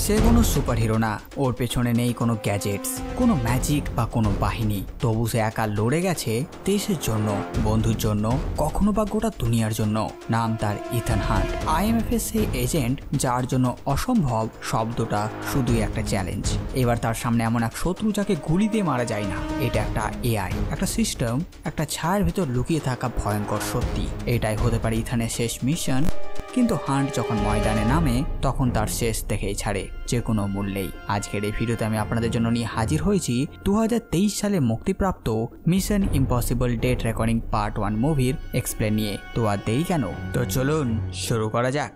সে কোনো super hero না, ওর পেছনে নেই কোনো গ্যাজেটস, কোনো ম্যাজিক বা কোনো বাহিনী। তবু সে একা লড়ে গেছে দেশের জন্য, বন্ধুর জন্য, কখনো বা গোটা দুনিয়ার জন্য। নাম তার ইথান হান্ট। IMF এর সেই এজেন্ট যার জন্য অসম্ভব শব্দটা শুধুই একটা চ্যালেঞ্জ। এবার তার সামনে এমন এক শত্রু যাকে গুলি দিয়ে মারা যায় না। এটা একটা AI, একটা সিস্টেম, একটা ছায়ার ভেতর লুকিয়ে থাকা ভয়ঙ্কর সত্যি। এটাই হতে পারে ইথানের শেষ মিশন। কিন্তু হান্ট যখন ময়দানে নামে তখন তার শেষ দেখেই ছাড়ে, যে কোনো মূল্যেই। আজকের এই ভিডিওতে আমি আপনাদের জন্য নিয়ে হাজির হয়েছি 2023 সালে মুক্তিপ্রাপ্ত mission impossible dead recording part 1 মুভির এক্সপ্লেন নিয়ে। তো আর দেরি কেন, তো চলুন শুরু করা যাক।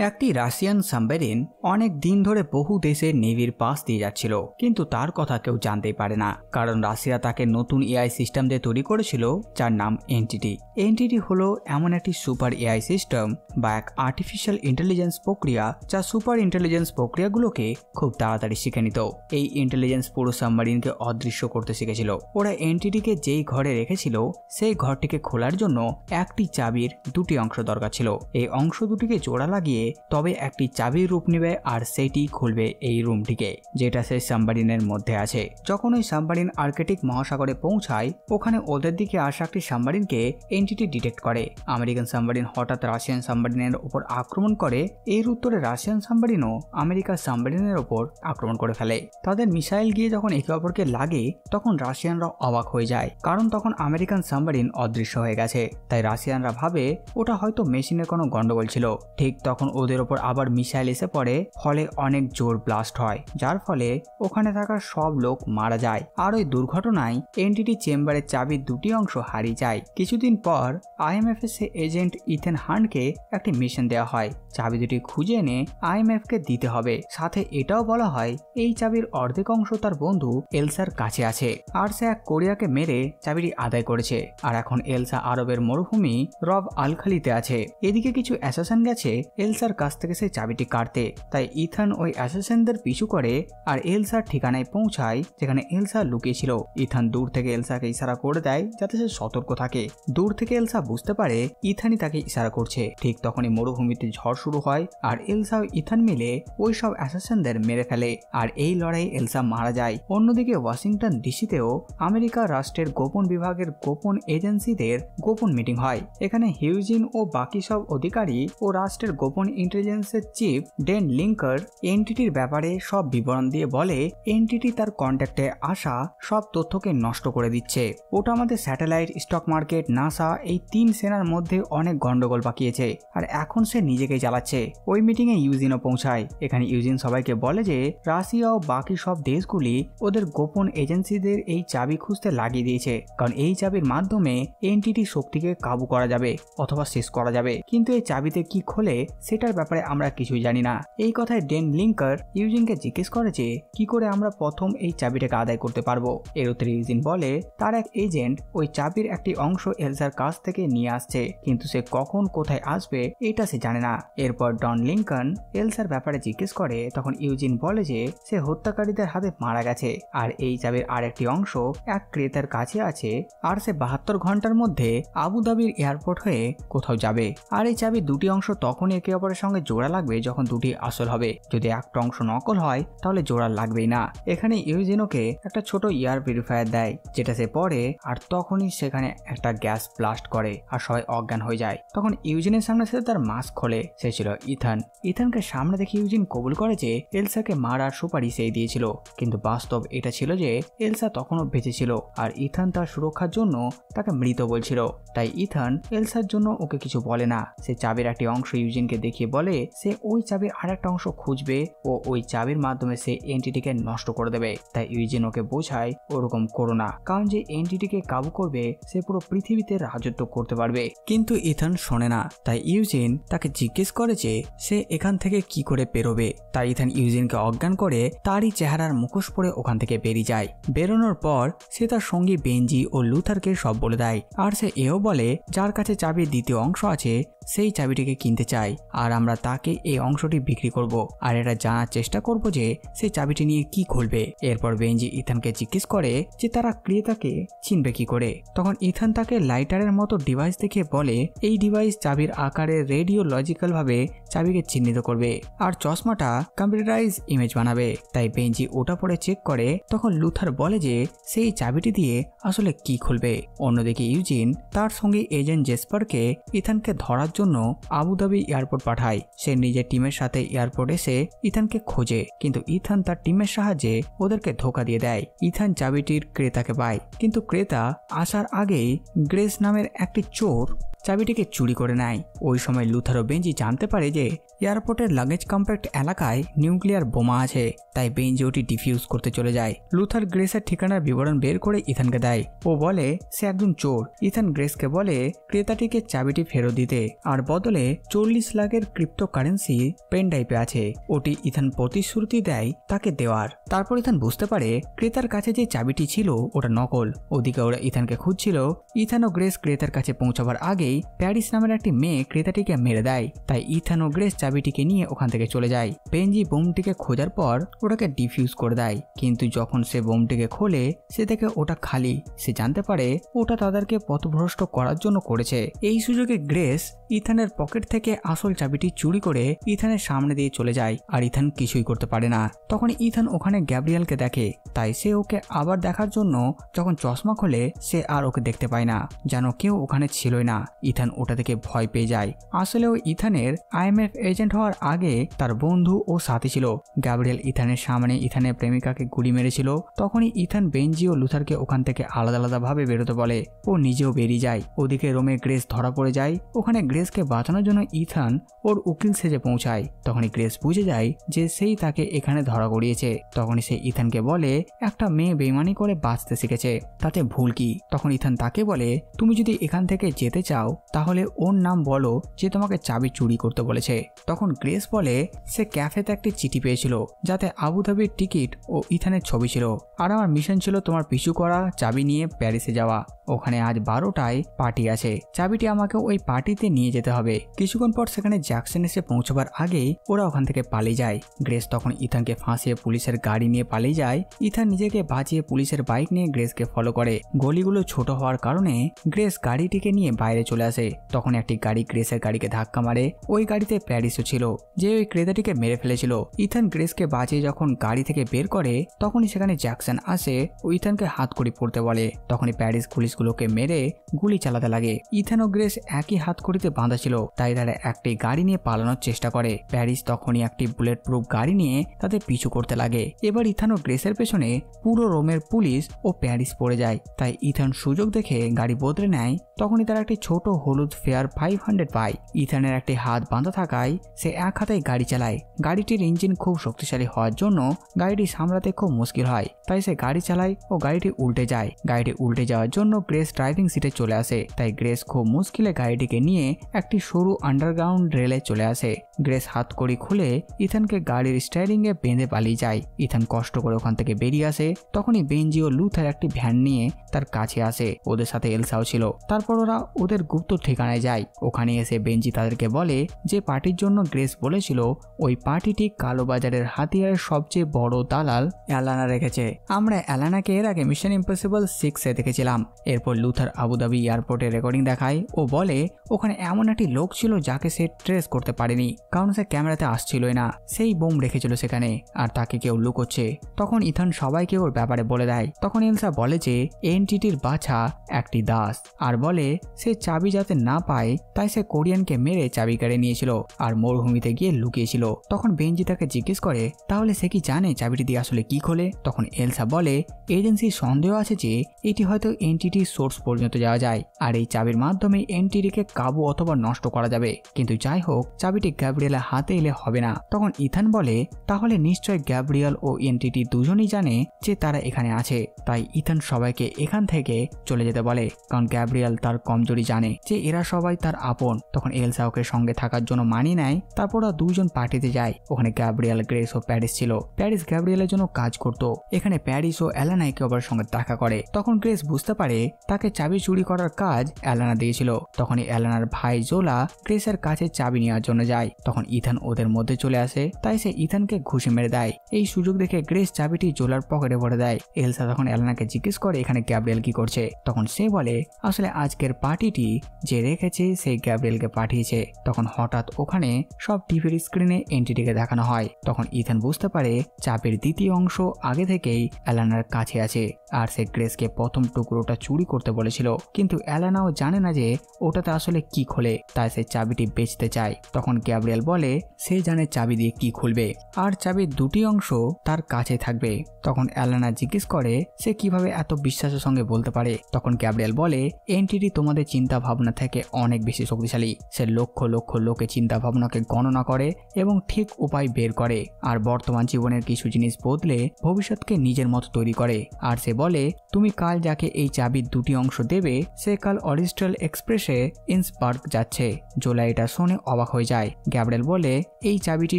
একটি রাশিয়ান সাবমেরিন অনেক দিন ধরে বহু দেশের নেভির পাশ দিয়ে যাচ্ছিল, কিন্তু তার কথা কেউ জানতেই পারে না, কারণ রাশিয়া তাকে নতুন AI সিস্টেম দিয়ে তৈরি করেছিল যার নাম এনটিটি। এনটিটি হলো এমন একটি সুপার AI সিস্টেম বা এক আর্টিফিশিয়াল ইন্টেলিজেন্স প্রক্রিয়া যা সুপার ইন্টেলিজেন্স প্রক্রিয়াগুলোকে খুব তাড়াতাড়ি শিখে নিত। এই ইন্টেলিজেন্স পুরো সাবমেরিনকে অদৃশ্য করতে শিখেছিল। ওরা এনটিটিকে যেই ঘরে রেখেছিল সেই ঘরটিকে খোলার জন্য একটি চাবির দুটি অংশ দরকার ছিল। এই অংশ দুটিকে জোড়া লাগিয়ে তবে একটি চাবির রূপ নেবে আর সেটি খুলবে এই রুমটিকে, যেটা সেই সাবমেরিনের মধ্যে আছে। যখন ওই সাবমেরিন আর্কটিক মহাসাগরে পৌঁছায়, ওখানে ওদের দিকে আসা একটি সাবমেরিনকে এনটিটি ডিটেক্ট করে। আমেরিকান সাবমেরিন হঠাৎ রাশিয়ান সাবমেরিনের উপর আক্রমণ করে। এর উত্তরে রাশিয়ান সাবমেরিনও আমেরিকার সাবমেরিনের উপর আক্রমণ করে ফেলে। তাদের মিসাইল গিয়ে যখন একে অপরকে লাগে তখন রাশিয়ানরা অবাক হয়ে যায়, কারণ তখন আমেরিকান সাবমেরিন অদৃশ্য হয়ে গেছে। তাই রাশিয়ানরা ভাবে ওটা হয়তো মেশিনের কোনো গন্ডগোল ছিল। ঠিক তখন ওদের ওপর আবার মিসাইল এসে পড়ে, ফলে অনেক জোর ব্লাস্ট হয়, যার ফলে ওখানে থাকা সব লোক মারা যায়। আর ওই দুর্ঘটনায় এনটিটি চেম্বারের চাবির দুটি অংশ হারিয়ে যায়। কিছুদিন পর IMF এর সে এজেন্ট ইথান হান্টকে একটি মিশন দেওয়া হয়, চাবি দুটি খুঁজে এনে IMF কে দিতে হবে। সাথে এটাও বলা হয় এই চাবির অর্ধেক অংশ তার বন্ধু এলসার কাছে আছে, আর সে এক কোরিয়াকে মেরে চাবিটি আদায় করেছে। আর এখন এলসা আরবের মরুভূমি রব আলখালিতে আছে। এদিকে কিছু অ্যাসাসিন গেছে এলসার কাছ থেকে সেই চাবিটি কাটতে। তাই ইথান ওই অ্যাসাসিনদের পিছু করে আর এলসার ঠিকানায় পৌঁছায়, যেখানে এলসা লুকিয়েছিল। ইথান দূর থেকে এলসাকে ইশারা করে দেয় যাতে সে সতর্ক থাকে। দূর থেকে এলসা বুঝতে পারে ইথানই তাকে ইশারা করছে। ঠিক তখনই মরুভূমিতে ঝড় শুরু হয় আর এলসা ও ইথান মিলে ওই সব অ্যাসাসিনদের মেরে ফেলে। আর এই লড়াই এলসা মারা যায়। অন্যদিকে ওয়াশিংটন ডিসিতেও আমেরিকা রাষ্ট্রের গোপন বিভাগের গোপন এজেন্সিদের গোপন মিটিং হয়। এখানে হিউজিন ও বাকি সব অধিকারী ও রাষ্ট্রের গোপন ইন্টেলিজেন্সের চিফ ডেন লিঙ্কার এনটিটির ব্যাপারে সব বিবরণ দিয়ে বলে এনটিটি তার কন্ট্যাক্টে আসা সব তথ্যকে নষ্ট করে দিচ্ছে। ওটা আমাদের স্যাটেলাইট, স্টক মার্কেট, নাসা এই 3 সেনার মধ্যে অনেক গন্ডগোল পাকিয়েছে, আর এখন সে নিজেকেই চালাচ্ছে। ওই মিটিং এ ইউজিনও পৌঁছায়। এখানে ইউজিন সবাইকে বলে যে রাশিয়া ও বাকি সব দেশগুলি ওদের গোপন এজেন্সিদের এই চাবি খুঁজতে লাগিয়ে দিয়েছে, কারণ এই চাবির মাধ্যমে এনটিটি শক্তিকে কাবু করা যাবে অথবা শেষ করা যাবে। কিন্তু এই চাবিতে কি খোলে সেটার ব্যাপারে আমরা কিছুই জানি না। এই কথায় ডেন লিঙ্কার ইউজিনকে জিজ্ঞেস করে যে কি করে আমরা প্রথম এই চাবিটাকে আদায় করতে পারবো। এর উত্তরে ইউজিন বলে তার এক এজেন্ট ওই চাবির একটি অংশ এলসার কাছ থেকে নিয়ে আসছে, কিন্তু সে কখন কোথায় আসবে এটা সে জানে না। এরপর ডন লিঙ্কন এলসার ব্যাপারে জিজ্ঞেস করে, তখন ইউজিন বলে যে সে হত্যাকারীদের হাতে মারা গেছে আর এই চাবির আরেকটি অংশ এক ক্রেতার কাছে আছে, আর সে 72 ঘন্টার মধ্যে আবুধাবির এয়ারপোর্ট হয়ে কোথাও যাবে। আর এই চাবির দুটি অংশ তখনই একে অপরের সঙ্গে জোড়া লাগবে যখন দুটি আসল হবে। যদি একটা অংশ নকল হয় তাহলে জোড়া লাগবেই না। এখানে ইউজিনোকে একটা ছোট ইয়ার পিউরিফায়ার দেয়, যেটা সে পরে, আর তখনই সেখানে একটা গ্যাস ব্লাস্ট করে আর সবাই অজ্ঞান হয়ে যায়। তখন ইউজিনের সামনে সে তার মাস্ক খোলে, সে ছিল ইথান। ইথানকে সামনে দেখে ইউজিন কবুল করে যে এলসাকে মারার সুপারিশ সেই দিয়েছিল, কিন্তু বাস্তব এটা ছিল যে এলসা তখনও বেঁচে ছিল আর ইথান তার সুরক্ষার জন্য তাকে মৃত বলছিল। তাই ইথান এলসার জন্য ওকে কিছু বলে না। সে চাবির একটি অংশ ইউজিনকে দেখিয়ে বলে সে ওই চাবির আরেকটা অংশ খুঁজবে ও ওই চাবির মাধ্যমে সে এনটিটিকে নষ্ট করে দেবে। তাই ইউজিন ওকে বোঝায় ওরকম করো না, কারণ যে এনটিটিকে কাবু করবে সে পুরো পৃথিবীতে রাজত্ব করতে পারবে। কিন্তু ইথান শোনে না। তাই ইউজিন তাকে জিজ্ঞেস করে যে সে এখান থেকে কি করে বেরোবে। তাই ইথান ইউজিনকে অজ্ঞান করে তারই চেহারার মুখোশ পরে ওখান থেকে বেরিয়ে যায়। বেরোনোর পর সে তার সঙ্গী বেঞ্জি ও লুথারকে সব বলে দেয়, আর সে এও বলে যার কাছে চাবির দ্বিতীয় অংশ আছে সেই চাবিটিকে কিনতে চায়। আর আমরা তাকে এই অংশটি বিক্রি করব আর এটা জানার চেষ্টা করব যে সে চাবিটি নিয়ে কি খুলবে। এরপর বেঞ্জি ইথানকে জিজ্ঞেস করে যে তারা ক্রেতাকে চিনবে কি করে। তখন ইথান তাকে লাইটারের মতো ডিভাইস দেখে বলে এই ডিভাইস চাবির আকারে রেডিওলজিক্যাল ভাবে চাবিকে চিহ্নিত করবে আর চশমাটা কম্পিউটারাইজ ইমেজ বানাবে। তাই বেঞ্জি ওটা পরে চেক করে। তখন লুথার বলে যে সেই চাবিটি দিয়ে আসলে কি খুলবে। অন্যদিকে ইউজিন তার সঙ্গে এজেন্ট জেসপারকে ইথানকে ধরার জন্য আবুধাবি এয়ারপোর্ট পাঠায়। সে নিজের টিমের সাথে এয়ারপোর্ট এসে ইথানকে খোঁজে, কিন্তু ইথান তার টিমের সাহায্যে ওদেরকে ধোকা দিয়ে দেয়। ইথান চাবিটির ক্রেতাকে পায়, কিন্তু ক্রেতা আসার আগেই গ্রেস নামের একটি চোর চাবিটিকে চুরি করে নেয়। ওই সময় লুথার ও বেঞ্জি জানতে পারে যে এয়ারপোর্টের লাগেজ কম্প্যাক্ট এলাকায় নিউক্লিয়ার বোমা আছে, তাই বেঞ্জি ওটি ডিফিউজ করতে চলে যায়। লুথার গ্রেসের ঠিকানার বিবরণ বের করে ইথানকে দেয়। ও বলে সে একজন চোর। ইথান গ্রেসকে বলে ক্রেতাটিকে চাবিটি ফেরত দিতে আর বদলে 40 লাখের ক্রিপ্টোকারেন্সি পেন ড্রাইভে আছে। ওটি ইথান প্রতিশ্রুতি দেয় তাকে দেওয়ার। তারপর ইথান বুঝতে পারে ক্রেতার কাছে যে চাবিটি ছিল ওটা নকল। ওদিকে ওরা ইথানকে খুঁজছিল। ইথান ও গ্রেস ক্রেতার কাছে পৌঁছাবার আগেই প্যারিস নামের একটি মেয়ে ক্রেতাটিকে মেরে দেয়। তাই ইথান ও গ্রেস চাবিটিকে নিয়ে ওখান থেকে চলে যায়। বেঞ্জি বোমটিকে খোঁজার পর ওটাকে ডিফিউজ করে দেয়, কিন্তু যখন সে বোমটিকে খোলে সে দেখে ওটা খালি। সে জানতে পারে ওটা তাদেরকে পথভ্রষ্ট করার জন্য করেছে। এই সুযোগে গ্রেস ইথানের পকেট থেকে আসল চাবিটি চুরি করে ইথানের সামনে দিয়ে চলে যায় আর ইথান কিছুই করতে পারে না। তখন ইথান ওখানে গ্যাব্রিয়েলকে দেখে, তাই সে ওকে আবার দেখার জন্য যখন চশমা খোলে সে আর ওকে দেখতে পায় না, যেন কেউ ওখানে ছিলই না। ইথান ওটা থেকে ভয় পেয়ে যায়। আসলেও ইথানের IMF এজেন্ট হওয়ার আগে তার বন্ধু ও সাথী ছিল। গ্যাব্রিয়েল ইথানের সামনে ইথানের প্রেমিকাকে গুলি মেরেছিল। তখনই ইথান বেঞ্জি ও লুথারকে ওখান থেকে আলাদা আলাদা ভাবে বেরোতে বলে। ও নিজেও বেরিয়ে যায়। ওদিকে রোমে গ্রেস ধরা পড়ে যায়। ওখানে গ্রেসকে বাঁচানোর জন্য ইথান ওর উকিল সেজে পৌঁছায়। তখনই গ্রেস বুঝে যায় যে সেই তাকে এখানে ধরা করিয়েছে। তখনই সে ইথানকে বলে একটা মেয়ে বেইমানি করে বাঁচতে শিখেছে, তাতে ভুল কি। তখন ইথান তাকে বলে তুমি যদি এখান থেকে যেতে চাও তাহলে ওর নাম বলো যে তোমাকে চাবি চুরি করতে বলেছে। তখন গ্রেস বলে সে ক্যাফেতে একটি চিঠি পেয়েছিল যাতে আবুধাবির টিকিট ও ইথানের ছবি ছিল, আর আমার মিশন ছিল তোমার পিছু করা, চাবি নিয়ে প্যারিসে যাওয়া। ওখানে আজ 12টায় পার্টি আছে, চাবিটি আমাকে ওই পার্টিতে নিয়ে যেতে হবে। কিছুক্ষণ পর সেখানে জ্যাকসন এসে পৌঁছবার আগেই ওরা ওখান থেকে পালিয়ে যায়। গ্রেস তখন ইথানকে ফাঁসিয়ে পুলিশের গাড়ি নিয়ে পালিয়ে যায়। ইথান নিজেকে বাঁচিয়ে পুলিশের বাইক নিয়ে গ্রেসকে ফলো করে। গলিগুলো ছোট হওয়ার কারণে গ্রেস গাড়িটিকে নিয়ে বাইরে চলে আসে। তখন একটি গাড়ি গ্রেসের গাড়িকে ধাক্কা মারে। ওই গাড়িতে প্যারিসও ছিল, যে ওই ক্রেতাটিকে মেরে ফেলেছিল। ইথান গ্রেসকে বাঁচিয়ে যখন গাড়ি থেকে বের করে তখনই সেখানে জ্যাকসন আসে ও ইথানকে হাতকড়ি পড়তে বলে। তখনই প্যারিস পুলিশগুলোকে মেরে গুলি চালাতে লাগে। ইথান ও গ্রেস একই হাতকড়িতে বাঁধা ছিল, তাই তারা একটি গাড়ি নিয়ে পালানোর চেষ্টা করে। প্যারিস তখনই একটি বুলেট প্রুফ গাড়ি নিয়ে তাদের পিছু করতে লাগে। এবার ইথান ও গ্রেসের পেছনে পুরো রোমের পুলিশ ও প্যারিস পড়ে যায়। তাই ইথান সুযোগ দেখে গাড়ি বদলে নেয়। তখনই তারা একটি ছোট হলুদ ফেয়ার 500 পায়। ইথানের একটি হাত বাঁধা থাকায় সে এক হাতেই গাড়ি চালায়। গাড়িটির ইঞ্জিন খুব শক্তিশালী হওয়ার জন্য গাড়িটি সামলাতে খুব মুশকিল হয়, তাই সে গাড়ি চালায় ও গাড়িটি উল্টে যায়। গাড়িটি উল্টে যাওয়ার জন্য গ্রেস ড্রাইভিং সিটে চলে আসে। তাই গ্রেস খুব মুশকিলে গাড়িটিকে নিয়ে একটি সরু আন্ডারগ্রাউন্ড রেলে চলে আসে। গ্রেস হাতকড়ি খুলে ইথানকে গাড়ির স্টিয়ারিং এ বেঁধে পালিয়ে যায়। ইথান কষ্ট করে ওখান থেকে বেরিয়ে আসে। তখনই বেঞ্জি ও লুথার একটি ভ্যান নিয়ে তার কাছে আসে। ওদের সাথে এলসাও ছিল। তারপর ওরা ওদের গুপ্ত ঠিকানায় যায়। ওখানে এসে বেঞ্জি তাদেরকে বলে যে পার্টির জন্য গ্রেস বলেছিল ওই পার্টিটি কালোবাজারের হাতিয়ারের সবচেয়ে বড় দালাল অ্যালানা রেখেছে। আমরা অ্যালানাকে এর আগে মিশন ইম্পসিবল 6 এ দেখেছিলাম। এরপর লুথার আবুধাবি এয়ারপোর্টে রেকর্ডিং দেখায় ও বলে ওখানে এমন একটি লোক ছিল যাকে সে ট্রেস করতে পারেনি, কারণ সে ক্যামেরাতে আসছিলই না। সেই বোম রেখেছিল সেখানে আর তাকে কেউ লুকোচ্ছে। তখন ইথান সবাইকে ওর ব্যাপারে বলে দেয়। তখন এলসা বলে যে এনটিটির বাছা একটি দাস, আর বলে সে চাবি যাতে না পায় তাই সে কোরিয়ানকে মেরে চাবি কেড়ে নিয়েছিল আর মরুভূমিতে গিয়ে লুকিয়েছিল। তখন বেঞ্জি তাকে জিজ্ঞেস করে তাহলে সে কি জানে চাবিটি দিয়ে আসলে কি খোলে। তখন এলসা বলে এজেন্সির সন্দেহ আছে যে এটি হয়তো এনটিটির সোর্স পর্যন্ত যাওয়া যায় আর এই চাবির মাধ্যমে এনটিটিকে কাবু অথবা নষ্ট করা যাবে। কিন্তু যাই হোক, চাবিটি গ্যাব্রিয়েলের হাতে এলে হবে না। তখন ইথান বলে তাহলে নিশ্চয় গ্যাব্রিয়েল ও এনটিটি দুজনই জানে যে তারা এখানে আছে। তাই ইথান সবাইকে এখান থেকে চলে যেতে বলে, কারণ গ্যাব্রিয়েল তার কমজোরি জানে যে এরা সবাই তার আপন। তখন এলসা ওকে সঙ্গে থাকার জন্য মানিয়ে নেয়। তারপর ওরা দুজন পার্টিতে যায়। ওখানে গ্যাব্রিয়েল, গ্রেস ও প্যারিস ছিল। প্যারিস গ্যাব্রিয়েলের জন্য কাজ করত। এখানে প্যারিস ও অ্যালানা একে অপরের সঙ্গে দেখা করে। তখন গ্রেস বুঝতে পারে তাকে চাবি চুরি করার কাজ অ্যালানা দিয়েছিল। তখনই অ্যালানার ভাই জোলা গ্রেসের কাছে চাবি নেওয়ার জন্য যায়। তখন ইথান ওদের মধ্যে চলে আসে, তাই সে ইথানকে ঘুষি মেরে দেয়। এই সুযোগ দেখে গ্রেস চাবিটি জোলার পকেটে ভরে দেয়। এলসা তখন অ্যালানাকে জিজ্ঞেস করে এখানে গ্যাব্রিয়েল কি করছে। তখন সে বলে আসলে আজকের পার্টিটি যে রেখেছে সেই গ্যাব্রিয়েলকে পাঠিয়েছে। তখন হঠাৎ ওখানে সব টিভির স্ক্রিনে এন্টিটিকে দেখানো হয়। তখন ইথান বুঝতে পারে চাবির দ্বিতীয় অংশ আগে থেকেই অ্যালানার কাছে আছে, আর সে গ্রেসকে প্রথম টুকরোটা চুরি করতে বলেছিল। কিন্তু অ্যালানাও জানে না যে ওটাতে আসলে কি খোলে, তাই সে চাবিটি বেচতে চায়। তখন গ্যাব্রিয়েল বলে সে জানে চাবি দিয়ে কি খুলবে, আর চাবির দুটি অংশ তার কাছে থাকবে। তখন অ্যালানা জিজ্ঞেস করে সে কিভাবে এত বিশ্বাসের সঙ্গে বলতে পারে। তখন গ্যাব্রিয়েল বলে এন্টিটি তোমাদের চিন্তা ভাবনা থেকে অনেক বেশি শক্তিশালী। সে লক্ষ লক্ষ লোকের চিন্তা ভাবনাকে গণনা করে এবং ঠিক উপায় বের করে, আর বর্তমান জীবনের কিছু জিনিস বদলে ভবিষ্যৎকে নিজের মতো তৈরি করে। আর সে বলে তুমি কাল যাকে এই চাবির দুটি অংশ দেবে সে কাল অরিস্ট্রাল এক্সপ্রেসে ইন্সবার্গ যাচ্ছে। জোলা এটা শুনে অবাক হয়ে যায়। গ্যাব্রিয়েল বলে এই চাবিটি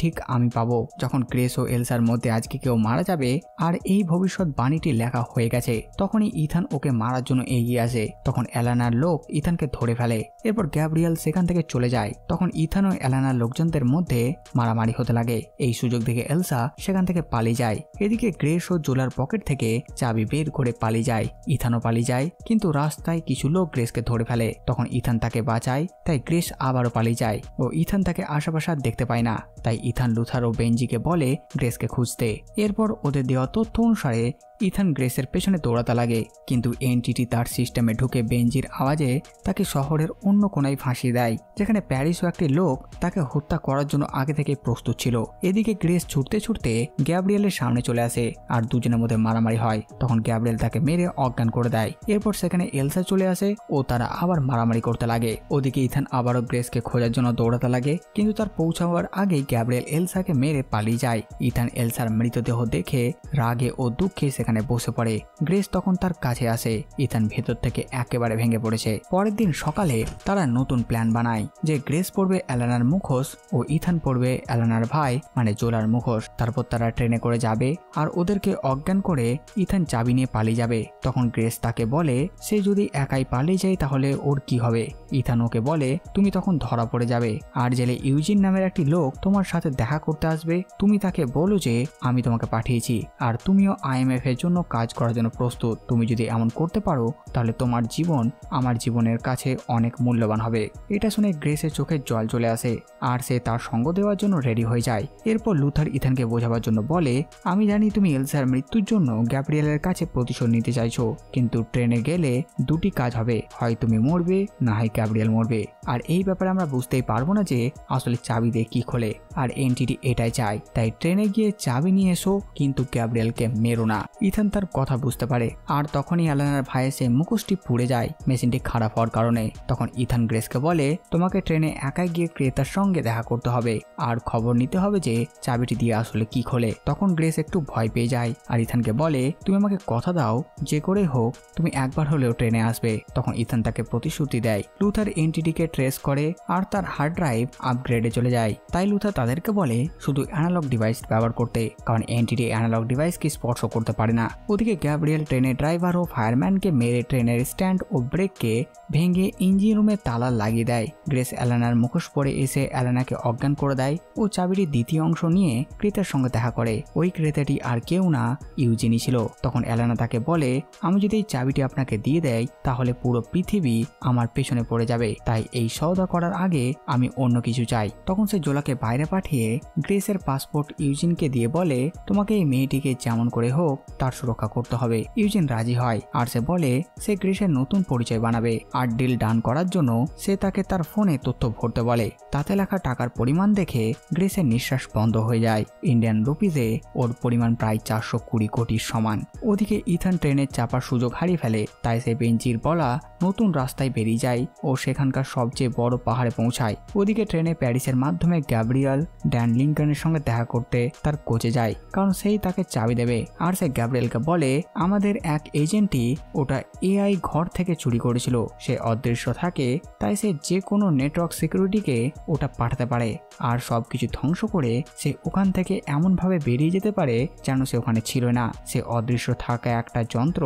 ঠিক আমি পাবো যখন গ্রেস ও এলসার মধ্যে আজকে কেউ মারা যাবে, আর এই ভবিষ্যৎ বাণীটি লেখা হয়ে গেছে। তখনই ইথান ওকে মারার জন্য এগিয়ে আসে। তখন অ্যালানার লোক ইথানকে ধরে ফেলে। এরপর গ্যাব্রিয়েল সেখান থেকে চলে যায়। তখন ইথান ও অ্যালানার লোকজনদের মধ্যে মারামারি হতে লাগে। এই সুযোগ দেখে এলসা সেখান থেকে পালিয়ে যায়। এদিকে গ্রেস ও জোলার পকেট থেকে চাবি বের করে পালিয়ে যায়। ইথানও পালিয়ে যায়, কিন্তু রাস্তায় কিছু লোক গ্রেসকে ধরে ফেলে। তখন ইথান তাকে বাঁচায়, তাই গ্রেস আবারও পালিয়ে যায় ও ইথান তাকে আশেপাশে দেখতে পায় না। তাই ইথান লুথার ও বেঞ্জিকে বলে গ্রেসকে খুঁজতে। এরপর ওদের দেওয়া তথ্য অনুসারে ইথান গ্রেসের পেছনে দৌড়াতে লাগে, কিন্তু এনটিটি তার সিস্টেমে ঢুকে বেঞ্জির আওয়াজে তাকে শহরের অন্য কোনায় ফাঁসিয়ে দেয়, যেখানে প্যারিস ও একটি লোক তাকে হত্যা করার জন্য আগে থেকে প্রস্তুত ছিল। এদিকে গ্রেস ছুটতে ছুটতে গ্যাব্রিয়েলের সামনে চলে আসে, আর দুজনের মধ্যে মারামারি হয়। তখন গ্যাব্রিয়েল তাকে মেরে অজ্ঞান করে দেয়। এরপর সেখানে এলসা চলে আসে ও তারা আবার মারামারি করতে লাগে। ওদিকে ইথান আবারও গ্রেসকে খোঁজার জন্য দৌড়াতে লাগে, কিন্তু তার পৌঁছাবার আগেই গ্যাব্রিয়েল এলসাকে মেরে পালিয়ে যায়। ইথান এলসার মৃতদেহ দেখে রাগে ও দুঃখে সেখানে বসে পড়ে। গ্রেস তখন তার কাছে আসে। ইথান ভেতর থেকে একেবারে ভেঙে পড়েছে। পরের দিন সকালে তারা নতুন প্ল্যান বানায় যে গ্রেস পড়বে অ্যালানার মুখোশ ও ইথান পড়বে অ্যালানার ভাই মানে জোলার মুখোশ। তারপর তারা ট্রেনে করে যাবে, আর ওদেরকে অজ্ঞান করে ইথান চাবি নিয়ে পালিয়ে যাবে। তখন গ্রেস তাকে বলে সে যদি একাই পালিয়ে যায় তাহলে ওর কি হবে। ইথান ওকে বলে তুমি তখন ধরা পড়ে যাবে, আর জেলে ইউজিন নামের একটি লোক তোমার সাথে দেখা করতে আসবে। তুমি তাকে বলো যে আমি তোমাকে পাঠিয়েছি, আর তুমিও IMF এর জন্য কাজ করার জন্য প্রস্তুত। তুমি যদি এমন করতে পারো তাহলে তোমার জীবন আমার জীবনের কাছে অনেক মূল্যবান হবে। এটা শুনে গ্রেসের চোখে জল চলে আসে, আর সে তার সঙ্গ দেওয়ার জন্য রেডি হয়ে যায়। এরপর লুথার ইথানকে বোঝাবার জন্য বলে আমি জানি তুমি এলসার মৃত্যুর জন্য গ্যাব্রিয়েলের কাছে প্রতিশোধ নিতে চাইছো, কিন্তু ট্রেনে গেলে দুটি কাজ হবে, হয় তুমি মরবে না হয় গ্যাব্রিয়েল মরবে। আর এই ব্যাপারে আমরা বুঝতেই পারবো না যে আসলে চাবি দিয়ে কি খোলে, আর এনটিটি এটাই চায়। তাই ট্রেনে গিয়ে চাবি নিয়ে এসো, কিন্তু গ্যাব্রিয়েলকে মেরো না। ইথান তার কথা বুঝতে পারে, আর তখনই অ্যালানার ভাইয়ের সে মুখোশটি পুড়ে যায় মেশিনটি খারাপ হওয়ার কারণে। তখন ইথান গ্রেসকে বলে তোমাকে ট্রেনে একাই গিয়ে ক্রেতার সঙ্গে দেখা করতে হবে, আর খবর নিতে হবে যে চাবিটি দিয়ে আসলে কি খোলে। তখন গ্রেস একটু ভয় পেয়ে যায়, আর ইথানকে বলে তুমি আমাকে কথা দাও যে করে হোক তুমি একবার হলেও ট্রেনে আসবে। তখন ইথান তাকে প্রতিশ্রুতি দেয়। লুথার এনটিটিকে ট্রেস করে, আর তার হার্ড ড্রাইভ আপগ্রেডে চলে যায়। তাই লুথার তাদেরকে বলে শুধু অ্যানালগ ডিভাইস ব্যবহার করতে, কারণ এনটিটি অ্যানালগ ডিভাইসকে স্পর্শ করতে পারে না। ওদিকে গ্যাব্রিয়েল ট্রেনের ড্রাইভার ও ফায়ারম্যানকে মেরে ট্রেনের স্ট্যান্ড ও ব্রেককে ভেঙে ইঞ্জিন রুমে তালা লাগিয়ে দেয়। গ্রেস অ্যালানার মুখোশ পরে এসে অ্যালানাকে অজ্ঞান করে দেয় ও চাবিটির দ্বিতীয় অংশ নিয়ে ক্রেতার সঙ্গে দেখা করে। ওই ক্রেতাটি আর কেউ না, ইউজিনি ছিল। তখন অ্যালানা তাকে বলে আমি যদি এই চাবিটি আপনাকে দিয়ে দেয় তাহলে পুরো পৃথিবী আমার পেছনে পড়ে যাবে, তাই এই সওদা করার আগে আমি অন্য কিছু চাই। তখন সে জোলাকে বাইরে পাঠিয়ে গ্রেসের পাসপোর্ট ইউজিনকে দিয়ে বলে তোমাকে এই মেয়েটিকে যেমন করে হোক তার সুরক্ষা করতে হবে। ইউজিন রাজি হয়, আর সে বলে সে গ্রেসের নতুন পরিচয় বানাবে, আর ডিল ডান করার জন্য সে তাকে তার ফোনে তথ্য ভরতে বলে। তাতে লেখা টাকার পরিমাণ দেখে গ্রেসের নিঃশ্বাস বন্ধ হয়ে যায়। ইন্ডিয়ান রুপিজে ওর পরিমাণ প্রায় 420 কোটির সমান। ওদিকে ইথান ট্রেনের চাপার সুযোগ হারিয়ে ফেলে, তাই সে বেঞ্জির বলা নতুন রাস্তায় বেরিয়ে যায় ও সেখানকার সবচেয়ে বড় পাহাড়ে পৌঁছায়। ওদিকে ট্রেনে প্যারিসের মাধ্যমে গ্যাব্রিয়েল ড্যান লিংকনের সঙ্গে দেখা করতে তার কোচে যায়, কারণ সেই তাকে চাবি দেবে। আর সে গ্যাব্রিয়েলকে বলে আমাদের এক এজেন্টই ওটা এআই ঘর থেকে চুরি করেছিল, সে অদৃশ্য থাকে, তাই সে যে কোনো নেটওয়ার্ক সিকিউরিটিকে ওটা পাঠাতে পারে আর সবকিছু ধ্বংস করে সে ওখান থেকে এমনভাবে বেরিয়ে যেতে পারে যেন সে ওখানে ছিল না। সে অদৃশ্য থাকা একটা যন্ত্র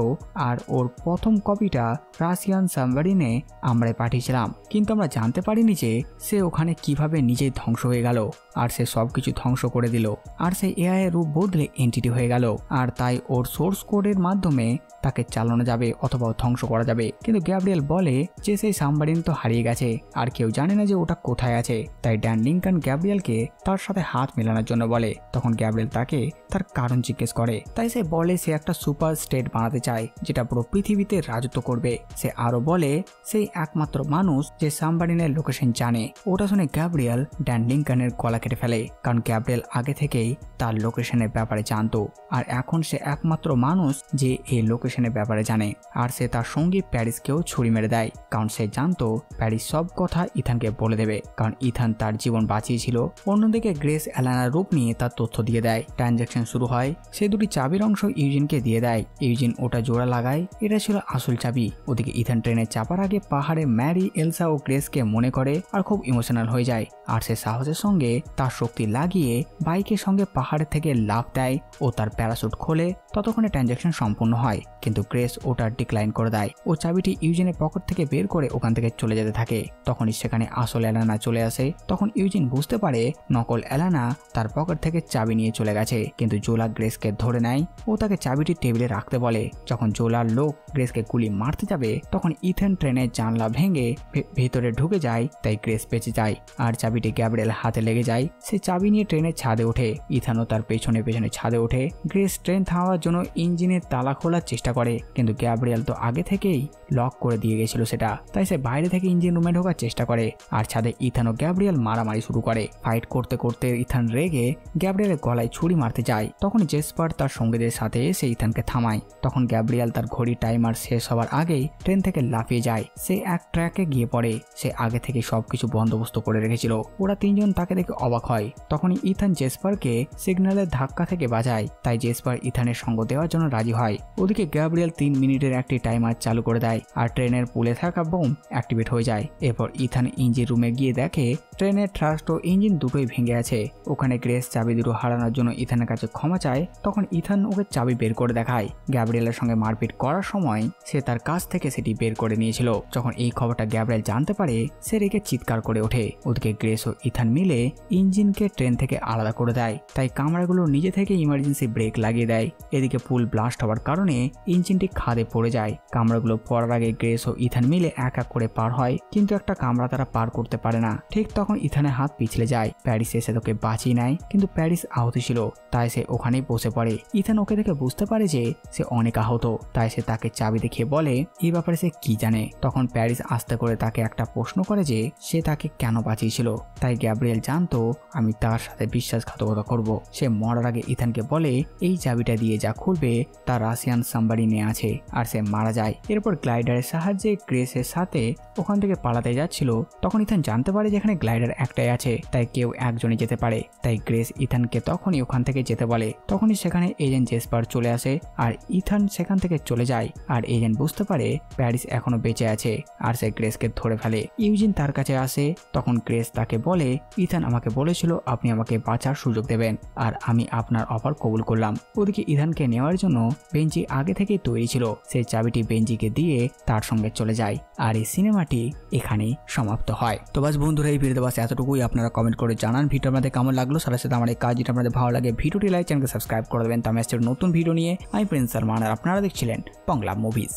আর ওর প্রথম কপিটা রাশিয়ান সাবমেরিনে আমরা পাঠিয়েছিলাম, কিন্তু আমরা জানতে পারিনি যে সে ওখানে কিভাবে নিজেই ধ্বংস হয়ে গেল আর সে সবকিছু ধ্বংস করে দিল আর সে এআই এর রূপ বদলে এন্টিটি হয়ে গেল। আর তাই ওর সোর্স কোডের মাধ্যমে তাকে চালানো যাবে অথবা ধ্বংস করা যাবে। কিন্তু গ্যাব্রিয়েল বলে যে সেই সাবমেরিন তো হারিয়ে গেছে আর কেউ জানে না যে ওটা কোথায় আছে। তাই ড্যান লিংকন গ্যাব্রিয়েলকে তার সাথে হাত মেলানোর জন্য বলে। তখন গ্যাব্রিয়েল তাকে তার কারণ জিজ্ঞেস করে। তাই সে বলে সে একটা সুপার স্টেট বানাতে চায় যেটা পুরো পৃথিবীতে রাজত্ব করবে। সে আরো বলে সেই একমাত্র মানুষ যে সাবমেরিনের লোকেশন জানে। ওটা শুনে গ্যাব্রিয়েল ড্যান লিংকনের গলা কেটে ফেলে, কারণ গ্যাব্রিয়েল আগে থেকেই তার লোকেশনের ব্যাপারে জানতো আর এখন সে একমাত্র মানুষ যে এই লোকেশনের ব্যাপারে জানে। আর সে তার সঙ্গী প্যারিসকেও ছুরি মেরে দেয়, কারণ সে জানতো প্যারিস সব কথা ইথানকে বলে দেবে, কারণ ইথান তার জীবন বাঁচিয়েছিল। অন্যদিকে গ্রেস অ্যালানার রূপ নিয়ে তার তথ্য দিয়ে দেয়। ট্রানজাকশন শুরু হয়। সে দুটি চাবির অংশ ইউজিনকে দিয়ে দেয়। ইউজিন ওটা জোড়া লাগায়, এটা ছিল আসল চাবি। ওদিকে ইথান ট্রেনে চাপার আগে পাহাড়ে ম্যারি, এলসা ও গ্রেসকে মনে করে আর খুব ইমোশনাল হয়ে যায়। আর সে সাহসের সঙ্গে তার শক্তি লাগিয়ে বাইকের সঙ্গে পাহাড়ের থেকে লাফ দেয় ও তার প্যারাশুট খোলে। ততক্ষণে ট্রানজাকশন সম্পূর্ণ হয়, কিন্তু গ্রেস ওটা ডিক্লাইন করে দেয়। ও চাবিটি ইউজিনের পকেট থেকে বের করে ওখান থেকে চলে যেতে থাকে। তখনই সেখানে আসল এলানা চলে আসে। তখন ইউজিন বুঝতে পারে নকল এলানা তার পকেট থেকে চাবি নিয়ে চলে গেছে, কিন্তু জোলা গ্রেসকে ধরে নেয় ও তাকে চাবিটি টেবিলে রাখতে বলে। যখন জোলার লোক গ্রেসকে গুলি মারতে যাবে তখন ইথান ট্রেনের জানলা ভেঙে ভেতরে ঢুকে যায়, তাই গ্রেস বেঁচে যায়। আর চাবিটি গ্যাব্রিয়েল হাতে লেগে যায়। সে চাবি নিয়ে ট্রেনের ছাদে ওঠে। ইথানও তার পেছনে পেছনে ছাদে ওঠে। গ্রেস ট্রেন থামাবার জন্য ইঞ্জিনের তালা খোলার চেষ্টা করে, কিন্তু গ্যাব্রিয়েল তো আগে থেকেই লক করে দিয়ে গেছিল সেটা, তাই সে বাইরে থেকে ইঞ্জিন রুমে ঢোকার চেষ্টা করে। আর ছাদে ইথান ও গ্যাব্রিয়েল মারামারি শুরু করে। ফাইট করতে করতে ইথান রেগে গ্যাব্রিয়েলের গলায় ছুরি মারতে যায়। তখন জেসপার তার সঙ্গীদের সাথে এসে ইথানকে থামায়। তখন গ্যাব্রিয়েল তার ঘড়ি টাইমার শেষ হওয়ার আগেই ট্রেন থেকে লাফিয়ে যায়। সে এক ট্র্যাকে গিয়ে পড়ে। সে আগে থেকে সবকিছু বন্দোবস্ত করে রেখেছিল। ওরা তিনজন তাকে দেখে অবাক হয়। তখনই ইথান জেসপারকে সিগন্যালের ধাক্কা থেকে বাঁচায়, তাই জেসপার ইথানের সঙ্গ দেওয়ার জন্য রাজি হয়। ওদিকে গ্যাব্রিয়েল 3 মিনিটের একটি টাইমার চালু করে দেয় আর ট্রেনের পুলে থাকা বোম অ্যাক্টিভেট হয়ে যায়। এরপর ইথান ইঞ্জিন রুমে গিয়ে দেখে ট্রেনের থ্রাস্ট ও ইঞ্জিন দুটোই ভেঙে আছে। ওখানে গ্রেস চাবি দুটো হারানোর জন্য ইথানের কাছে ক্ষমা চায়। তখন ইথান ওকে চাবি বের করে দেখায়। গ্যাব্রিয়েলের সঙ্গে মারপিট করার সময় সে তার কাছ থেকে সেটি বের করে নিয়েছিল। যখন এই খবরটা গ্যাব্রিয়েল জানতে পারে সে রেগে চিৎকার করে ওঠে। ওদিকে গ্রেস ও ইথান মিলে ইঞ্জিনকে ট্রেন থেকে আলাদা করে দেয়, তাই কামরাগুলো নিজে থেকে ইমার্জেন্সি ব্রেক লাগিয়ে দেয়। এদিকে পুল ব্লাস্ট হওয়ার কারণে ইঞ্জিনটি খাদে পড়ে যায়। কামরাগুলো পড়ার আগে গ্রেস ও ইথান মিলে এক এক করে পার হয়, কিন্তু একটা কামরা তারা পার করতে পারে না। ঠিক তখন ইথানের হাত পিছলে যায়। প্যারিস এসে তোকে বাঁচিয়ে নেয়, কিন্তু প্যারিস আহত ছিল, তাই সে ওখানেই বসে পড়ে। ইথান ওকে দেখে বুঝতে পারে যে সে অনেক আহত, তাই সে তাকে চাবি দেখিয়ে বলে এই ব্যাপারে সে কি জানে। তখন প্যারিস আস্তে করে তাকে একটা প্রশ্ন করে যে সে তাকে কেন বাঁচিয়েছিল। তাই গ্যাব্রিয়েল জানতো আমি তার সাথে বিশ্বাসঘাতকতা করব। সে মরার আগে ইথানকে বলে এই চাবিটা দিয়ে যা খুলবে তা রাশিয়ান সাবমেরিনে আছে, আর সে মারা যায়। এরপর গ্লাইডারের সাহায্যে গ্রেসের সাথে ওখান থেকে পালাতে যাচ্ছিল। তখন ইথান জানতে পারে যেখানে গ্লাইডার একটাই আছে, তাই কেউ একজনই যেতে পারে। তাই গ্রেস ইথানকে তখনই ওখান থেকে যেতে বলে। তখনই সেখানে এজেন্ট জেসপার চলে আসে আর ইথান সেখান থেকে চলে যায়। আর এজেন্ট বুঝতে পারে প্যারিস এখনো বেঁচে আছে আর সে গ্রেসকে ধরে ফেলে। ইউজিন তার কাছে আসে। তখন গ্রেস তাকে বলে ইথান আমাকে বলেছিল আপনি আমাকে বাঁচার সুযোগ দেবেন আর আমি আপনার অফার কবুল করলাম। ওদিকে ইথানকে নেওয়ার জন্য বেঞ্জি আগে থেকেই তৈরি ছিল। সে চাবিটি বেঞ্জিকে দিয়ে তার সঙ্গে চলে যায়। আর এই সিনেমাটি এখানেই সমাপ্ত হয়। তো বাস বন্ধুরা এই ভিডিওতে বাস এতটুকুই। আপনারা কমেন্ট করে জানান ভিডিও আপনাদের কেমন লাগলো। সাথে সাথে আমার এই কাজ যেটা আপনাদের ভালো লাগে ভিডিওটি লাইক চ্যানেলকে সাবস্ক্রাইব করে দেবেন। তো আমি নতুন ভিডিও নিয়ে আমি প্রিন্স সালমান আর আপনারা দেখছিলেন বাংলা মুভিজ।